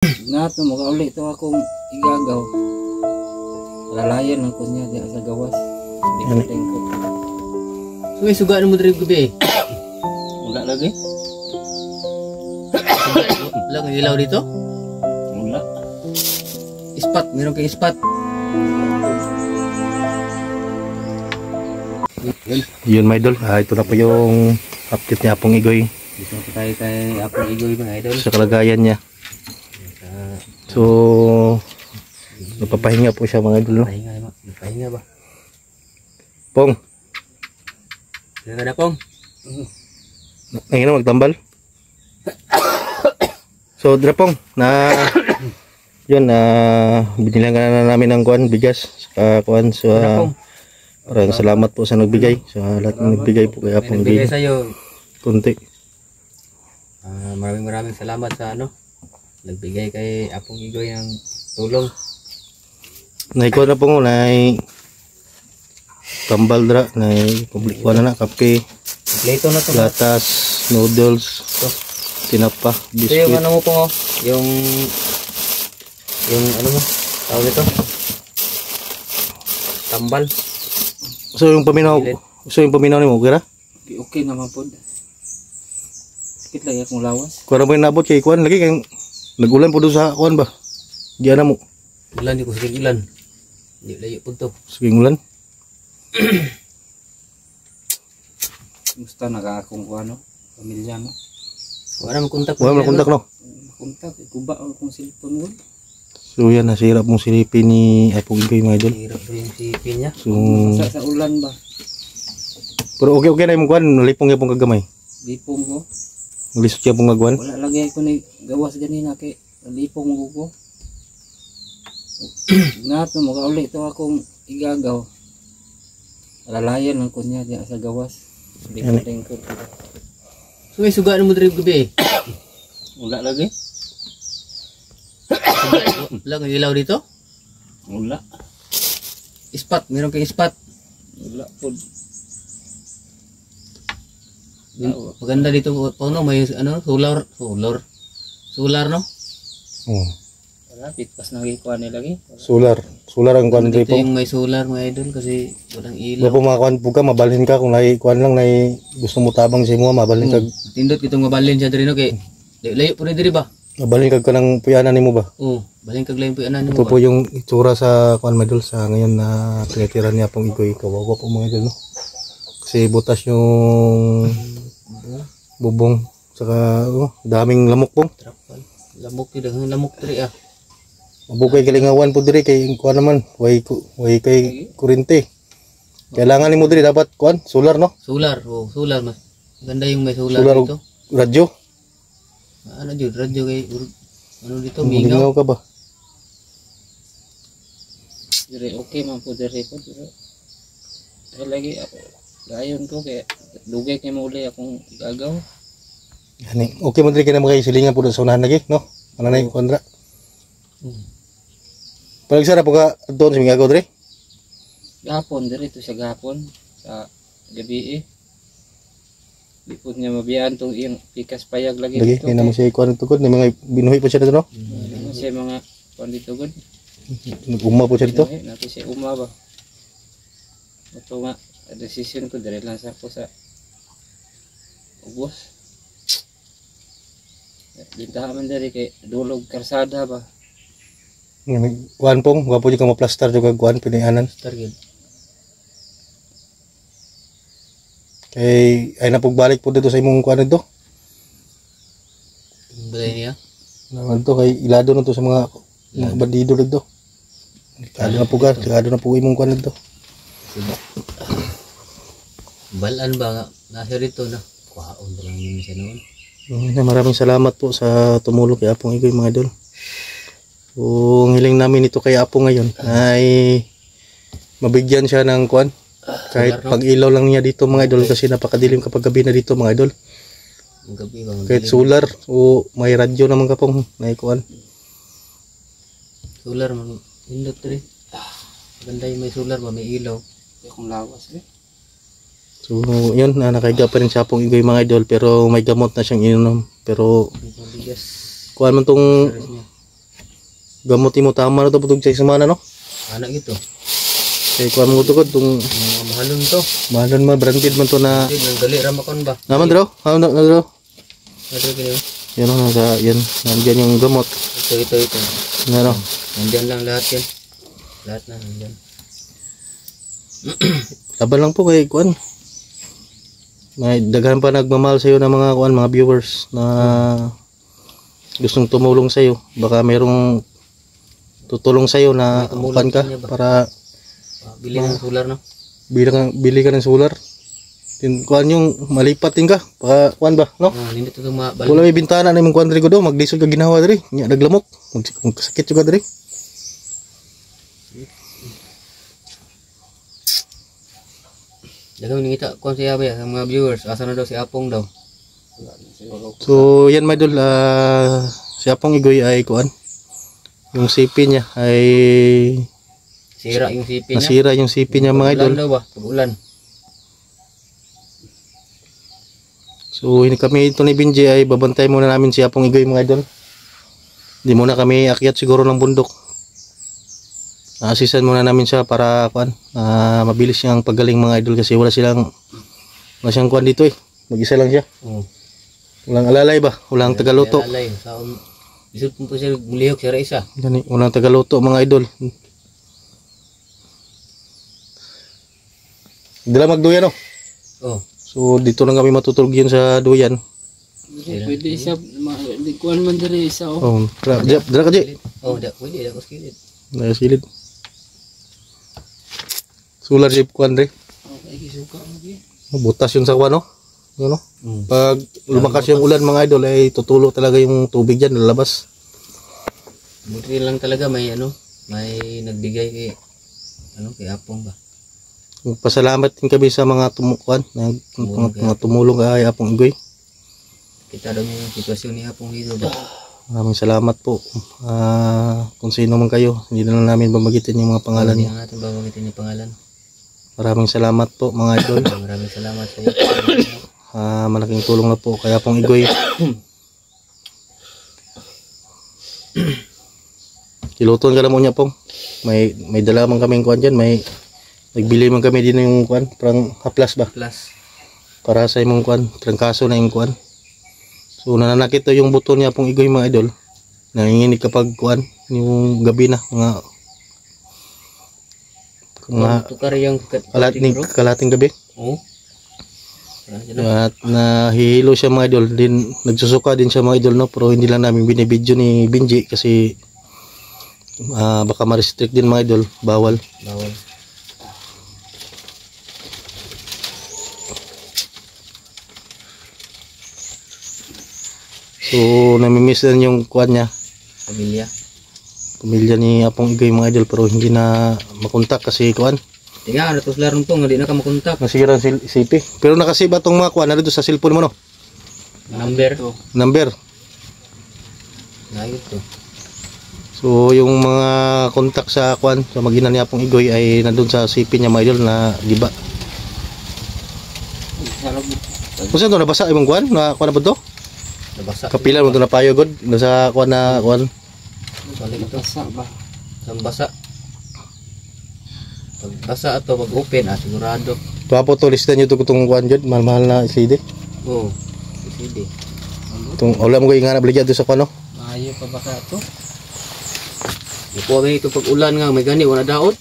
Nato magauli to akong igagaw. Lalayan lang ko niya diya sa gawas. Di ko tingkod. So may suga mo diri gabi. Wala lagi. Wala kang ilaw dito? Wala. Ispat, meron kang ispat. Yun mga idol, ito na po yung update niya Apong Igoy Dito na po tayo kay Apong Igoy mga idol. sa kalagayan niya. So napapahinga po siya mga idol, no? Pahinga ba? Pong, Kaya na Pong. ngayon na magtambal. So Drapong na yun, binilangan na namin ng kuan, bigas sa kuan. So maraming salamat po sa nagbigay, sa lahat ng nagbigay po kay Apong Nagbigay Igoy. sa'yo. Kunti. Maraming salamat sa nagbigay kay Apong Igoy ng tulong. Naikuha na po ko, tambal dra, publiko na kape, Kompleto na to. gatas, noodles, tinapa, Ito yung biscuit. ano mo po, yung ano mo, tawag nito, tambal. So yung paminaw ni mo, kira? Okay naman po. Sakit lagi akong lawas. Kuha na po yung nabot kay Kuan, lagi kayong nag-ulan po doon sa Kuan ba? Diyan na mo, Ulan, di ko sige ulan. Di layo po to. sige ulan. Musta naka-akong ano, pamilya no. Wala mo kontak. Wala mo kontak, no? Kontak, kuba akong cellphone mo. So yan, nasira pong silipin ni Apong Igoy mga idol. Hirap rin si Pin niya. So, Sa ulan ba? pero okay na yung Kuan, nalipong niya pong kagamay. Lipong ko. Nalisot siya pong kagwan. Wala lagi ako na gawas ganina kay lipong mo ko. Nato magauli to akong igagaw. Lalayan lang ko niya diya sa gawas. Di ko tingkod. So may suga mo diri gabi. Wala lagi. Wala kang ilaw dito? Wala. Ispat, meron kang ispat. Wala po. Maganda dito po may solar no? Oh. Wala, pitpas na gikuha nila lagi. Solar ang Kuan Dito po. yung may solar mga idol kasi walang ilaw. Wala po mga Kuan po ka, mabalhin ka kung Kuan lang gusto mo tabang si mo, mabalhin ka. Tindot kitong mabalin siya diri no kay layo po ni diri ba? Mabalhin ka ng puyanan nimo ba? Oo, balin kag lain po anan Ito mo po ba? yung itsura sa Kuan Madol sa ngayon na tinitira niya Apong Igoy. Kawawa po mga idol, no? Kasi butas yung bubong, saka daming lamok po. Trapal. Lamok diri ah. Mabukay kalingawan po diri kay Kuan naman, way kay kurente. Kailangan nimo diri dapat Kuan, solar, no? Solar, solar mas. Ganda yung may solar Solar, dito. radyo. Ano jud radyo kay ano dito Mingaw mingaw. ka ba? Dire okay man po dire po. Pero lagi ako. Gayon ko kay dugay kay mauli akong igagaw. Yani, okay man diri kay na silingan po sa unahan lagi, no? Ano na yung kontra? Pag sara po ka doon sa Mingago diri? Gapon dire to sa gapon sa gabi eh. Di po niya mabiyaan tong iyang pikas payag lagi Lagi, dito. kaya naman siya Kuan tugod, may mga binuhi po siya dito, no? Ano siya mga kuan dito gud. Nag-uma po siya dito. Nato siya uma ba. Ito nga decision ko dire lang sa ko sa ubos. Bintahan man dari kay dulog karsada ba. Kuan pong, wapo di ka ma-plaster juga Kuan pinianan. Target. Kay ay napugbalik po dito sa imong Kuan dito. Balay niya. Naman to kay ilado na to sa mga bandido dito. Ilado na po ka, ilado na po imong Kuan dito. Balan ba nasa rito na. Kwaon lang yun siya noon. Maraming salamat po sa tumulong kay Apong Igoy mga idol. Kung hiling namin ito kay Apo ngayon ay mabigyan siya ng Kuan. Kahit pag ilaw lang niya dito mga idol kasi napakadilim kapag gabi na dito mga idol. Gabi ba? Kahit solar o may radyo naman ka pong naikuan. Solar man. Indot rin. Ganda yung may solar ba? May ilaw. Akong lawas eh. So yun, nakaiga pa rin sa Apong Igoy mga idol pero may gamot na siyang ininom. Pero Bigas. kuan man tong Saris niya. gamot mo tama na to putog sa semana no. Anak gitu. Kay kuan mo tukod tung Mga mahalon to. mahalan ma branded man to na Hindi, nang dali ramakon ba? naman draw. Na draw. Ito kini. Yan oh, yan nandiyan yung gamot. Ito. Ano? Nandiyan lang lahat yan. Lahat na nandiyan. Laban lang po kay kuan. May daghan pa nagmamahal sa iyo ng mga kuan, mga viewers na gustong tumulong sa iyo. Baka mayroong tutulong sa iyo na May tumulong kuan ka sa inyo ba? para Bili ng solar no? bili ka ng solar. Tin kuan yung malipat din ka. Baka kuan ba, no? Hindi to mga Wala may bintana na imong kuan diri ko do, maglisod ka ginawa diri. Nya naglamok. Magkasakit juga diri. Dagang ningita kon siya ba sa mga viewers, asa na daw si Apong daw. So, yan my idol, si Apong Igoy ay kuan. Yung CP niya ay Sira yung CP niya. nasira yung CP niya mga idol. Ulan daw ba? Pag-ulan. So, hindi kami ito ni Binji ay babantay muna namin si Apong Igoy mga idol. Hindi muna kami akyat siguro ng bundok. Asisan muna namin siya para kuan, mabilis siyang paggaling mga idol kasi wala siyang kuan dito eh. Mag-isa lang siya. Oh. Walang alalay ba? Walang tagaluto. Alay sa bisud po siya mulihok siya ra isa. Gani, walang tagaluto mga idol. Dala magduyan oh. Oh. So dito lang kami matutulog yun sa duyan. Pwede isa, di kuan man diri isa oh. Oh, dala ka di. Oh, pwede da ko skilid. Nakasilid. Solar jeep kuan re. Okay, gisuka mo gi. Butas yun sa kuan no. Ano? Mm. Pag lumakas yung ulan mga idol ay tutulo talaga yung tubig diyan lalabas. Buti lang talaga may may nagbigay kay kay Apong ba. Pasalamat din kami sa mga tumukuan, mga tumulong kay Apong Igoy. Kita daw yung sitwasyon ni Apong dito ba. Maraming salamat po. Kung sino man kayo, hindi na lang namin bamagitin yung mga pangalan Hindi niyo. natin babangitin yung pangalan. Maraming salamat po mga idol. Maraming salamat sa iyo. Malaking tulong na po kay Apong Igoy. Kiluton ka lang mo niya pong. May dala man kaming kuan dyan. Nagbili man kami din yung kuan. Parang haplas ba? Plus. Para sa imong kuan. Trangkaso na yung kuan. So nananakit to yung buto niya Apong Igoy mga idol. Nanginginig kapag kuan. Yung gabi na. Mga Tukar yung kalating gabi. Oh. At nahihilo siya mga idol. Din, nagsusuka din siya mga idol no. Pero hindi lang namin binibidyo ni Binji kasi baka ma-restrict din mga idol. Bawal. So namimiss din yung kuan niya. Pamilya ni Apong Igoy mga idol. Pero hindi na makontak kasi kuan. Tinga ano to larong to hindi na ka makontak. Nasira ang CP. Pero nakasiba tong mga kuan na dito sa cellphone mo no. Number. Na ito. So yung mga kontak sa kuan sa maginan ni Apong Igoy ay nandun sa CP niya mga idol na giba. Kung saan to nabasa imong kuan? Na kuan na ba to? Nabasa. Kapila mo to na payo god nasa kuan na kuan. Balik ito. Basa ba? Basa. Pag basa ato pag open sigurado. Papo to listan niyo to kutong kuan jud mahal na CD. Oh. CD. Tung wala mo ko ingana baligya to sa kuan no. Maayo pa ba ka to? Ito may ito pag ulan nga may gani wala daot.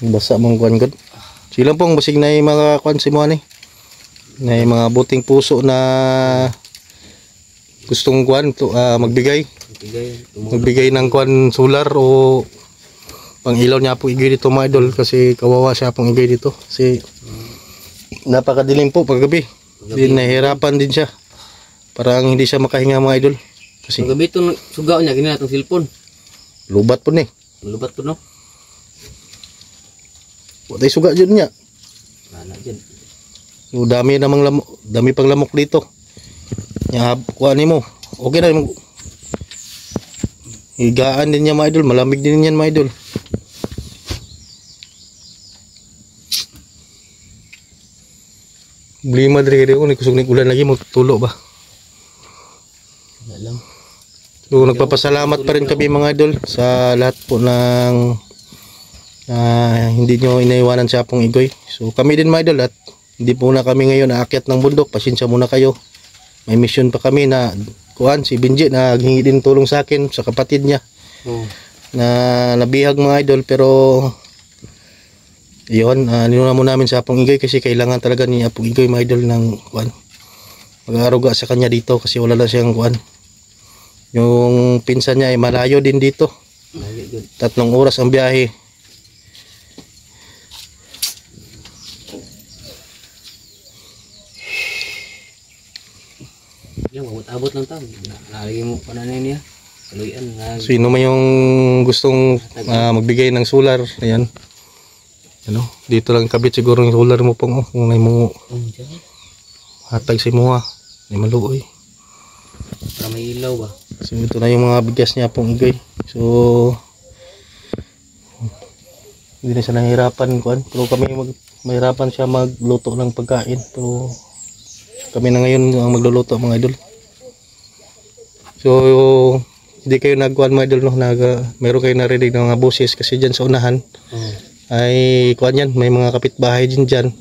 Basa mong kuan god. Sila pong basig na yung mga kuan si mo ani. Na yung mga buting puso na gustong kuan to magbigay ng kuan solar o pang ilaw niya Apong Igoy dito mga idol kasi kawawa siya Apong Igoy dito kasi napakadilim po paggabi. Din nahihirapan din siya. Parang hindi siya makahinga mga idol. Kasi gabi itong sugaw niya ganyan itong cellphone. lubat po ni. Lubat po no. Watay suga dyan niya. Wala dyan. So, dami pang lamok dito. Nya kuha nimo. Okay na mo. Higaan din niya mga idol, malamig din yan mga idol. Problema diri kung kusog ning ulan lagi mo tulo ba. Wala lang. So nagpapasalamat pa rin kami mga idol sa lahat po ng hindi nyo inaiwanan si Apong Igoy. So kami din mga idol at hindi po na kami ngayon aakyat ng bundok. Pasensya muna kayo. May mission pa kami na kuhan si Benji na naghingi din tulong sa akin sa kapatid niya. Na nabihag mga idol, pero yun, ninuna mo namin sa Apong Igoy kasi kailangan talaga ni Apong Igoy mga idol ng kuhan. Mag-aaruga sa kanya dito kasi wala na siyang kuhan. Yung pinsan niya ay malayo din dito. 3 oras ang biyahe. Yung abot lang tao. Nalagay mo pa na niya. Kaluyan. Sino man yung gustong magbigay ng solar, ayan. Ano, dito lang kabit siguro yung solar mo pong kung may mo hatag si Muha. May maluoy. Para may ilaw ba? So ito na yung mga bigas niya Apong Igoy. So hindi na siya nahihirapan kuan, pero kami mahirapan siya magluto ng pagkain, pero kami na ngayon ang magluluto mga idol. So hindi kayo nagkuhan mga idol, no? Meron kayo narinig ng mga boses kasi dyan sa unahan ay kuhan yan, may mga kapitbahay din dyan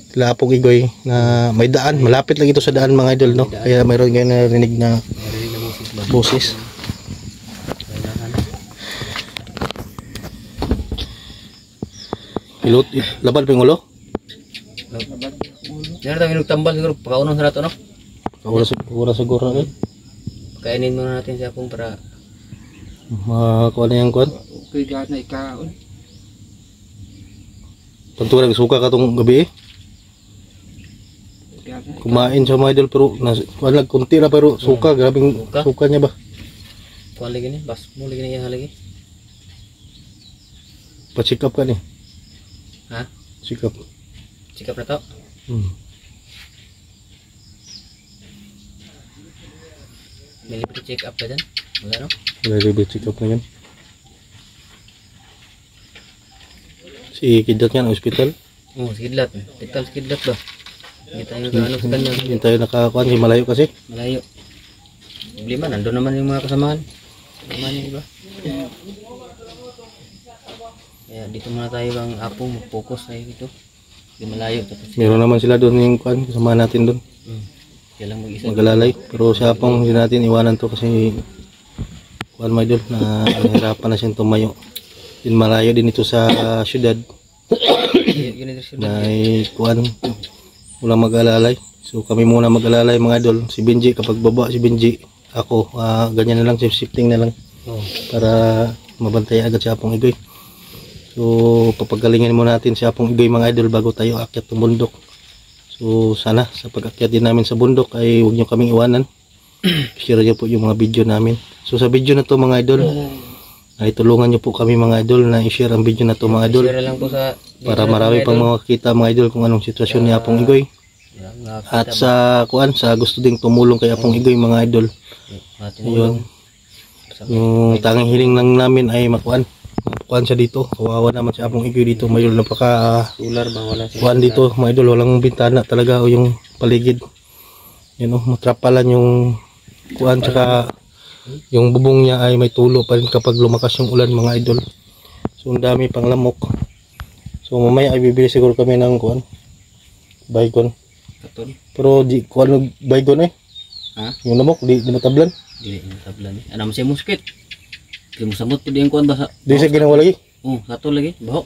sila Apong Igoy na may daan, malapit lang ito sa daan mga idol, no? Kaya mayroon kayo narinig na boses. Laban pa yung ulo? Diyan na tayo nagtambal siguro. Pagkaunang sa nato, no? Pagkura siguro na Pagkainin muna natin siya pong para makakuha na yung kuhan. Okay, gana ikaon. Pagtuwa nagsuka ka itong gabi kumain siya mga idol, pero kunti na pero suka, grabing suka niya ba? kuha lagi ni, bas mo lagi na yan lagi. Pa-check up ka ni? Ha? Check up. Check up na to? May libre check up ba dyan? Wala, no? Libre check up na yan. Si Kidlat yan, hospital? Oo, si Kidlat. Hospital si Kidlat ba? Hindi tayo nakaano sa kanya. Hindi tayo nakakuha kasi malayo kasi. Malayo. Problema, nandun naman yung mga kasamahan. Kasamahan yung iba. Kaya dito muna tayo bang Apong mag-focus tayo dito. Hindi malayo. Meron naman sila doon yung kuhan, kasama natin doon. Kaya lang mag-isa. Magalalay. Pero si Apong hindi natin iwanan to kasi kuhan mga idol na nahirapan na siyang tumayo. Din malayo din ito sa syudad. Na kuhan, walang mag-alalay. So kami muna mag-alalay mga idol. Si Benji, kapag baba si Benji, ako, ganyan na lang, shifting na lang. Para mabantay agad si Apong Igoy. So papagalingin muna natin si Apong Igoy mga idol bago tayo akyat ng bundok. So sana sa pag-akyat din namin sa bundok ay huwag nyo kaming iwanan. Share nyo po yung mga video namin. So sa video na to mga idol, ay tulungan nyo po kami mga idol na i-share ang video na to mga idol. Share lang po sa para marami pang makakita mga idol kung anong sitwasyon ni Apong Igoy. At sa kuan, sa gusto ding tumulong kay Apong Igoy mga idol. Ayun. Yung tanging hiling lang namin ay makuan siya dito. Kawawa naman si Apong Igoy dito. Mayroon napaka solar ba wala siya. Kuan dito mga idol, walang bintana talaga o yung paligid. Yun oh, matrapalan yung kuan, tsaka yung bubong niya ay may tulo pa rin kapag lumakas yung ulan mga idol. So ang dami pang lamok. So mamaya ay bibili siguro kami ng kuan, baygon. Pero di kuan baygon eh. Ha? Yung lamok di matablan. Dili matablan eh. Ano siya muskit. Di mo samot pud yung kuan ba sa. Di siya ginawa lagi. Sato lagi, baho.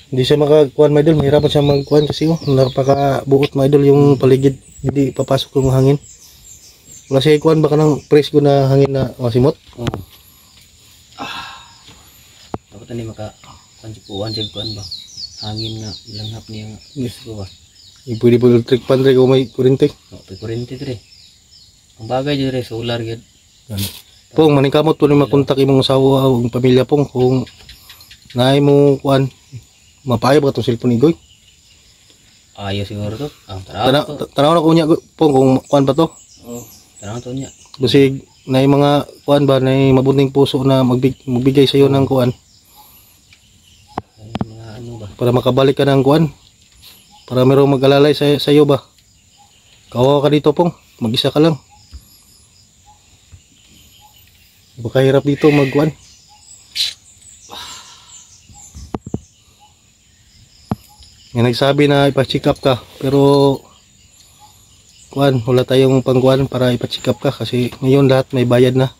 Hindi siya makakuan mga idol, mahirapan siya magkuan kasi napakabuot mga idol yung paligid. Hindi papasok yung hangin. Wala siya ikuan baka ng press ko na hangin na masimot. Dapat ni maka pansipuan siya kuan ba. Hangin na langhap niya press ko ba. Pwede po electric pan rin kung may kurente. May kurente dire. Ang bagay dire solar gyud. Pong maningkamot po ni makontak imong asawa o pamilya pong kung naay mo kuan mapayo ba itong cellphone ni Igoy. Ayo siguro to. Tanaw na ko niya pong kung kuan ba to. Tanaw to niya. Kasi naay mga kuan ba naay mabuting puso na magbigay sa iyo ng kuan. Mga ano ba? Para makabalik ka ng kuan. Para merong mag-alalay sa iyo ba. Kawawa ka dito pong. Mag-isa ka lang. Baka hirap dito magkuan. May nagsabi na ipa-check up ka, pero kuan, wala tayong pangkuan para ipa-check up ka kasi ngayon lahat may bayad na.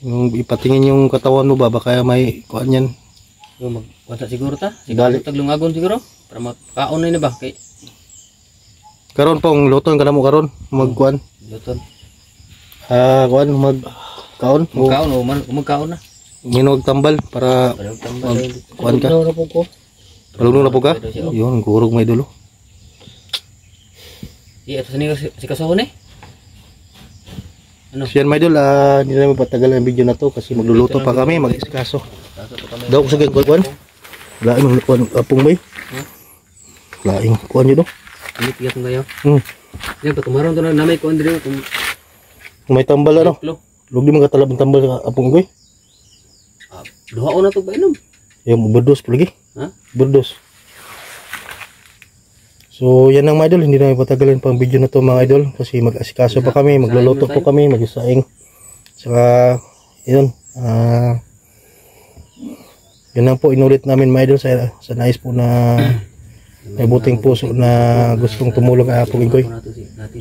Yung ipatingin yung katawan mo ba, baka may kuan yan. So magkuha siguro ta. Siguro taglungagon siguro para makaon na ba kay Karon pong luton ka na mo karon magkuan. luton. Kuan magkaon. Magkaon o magkaon na. Nginog tambal para Para tambal. kuan ka. Palugno na po ka? Yun, gurog may dulo. Iya, ito si kasahon eh. Ano? So yan, my idol, hindi namin patagal ang video na to kasi magluluto pa kami, mag-iskaso. Daw ko sa kuan. Laing kuan apong bay. Laing kuan yun do. Ini tigas ngayon. Hmm. Yan patumaron to na namay ko andre kung May tambal ano. klo. Lug di mga talab ng tambal sa apong bay. Duha na to ba inom? Yung berdos pa lagi. Ha? Berdos. So yan ang mga idol, hindi namin patagalin pang video na to mga idol kasi mag-asikaso pa kami, magluluto po kami, mag-isaing. Saka yun, yun lang po inulit namin mga idol sa nais po na may buting puso na gustong tumulong kay Apong Igoy.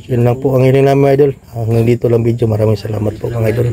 Yun lang po ang hiling namin mga idol. Hanggang dito lang video, maraming salamat po mga idol.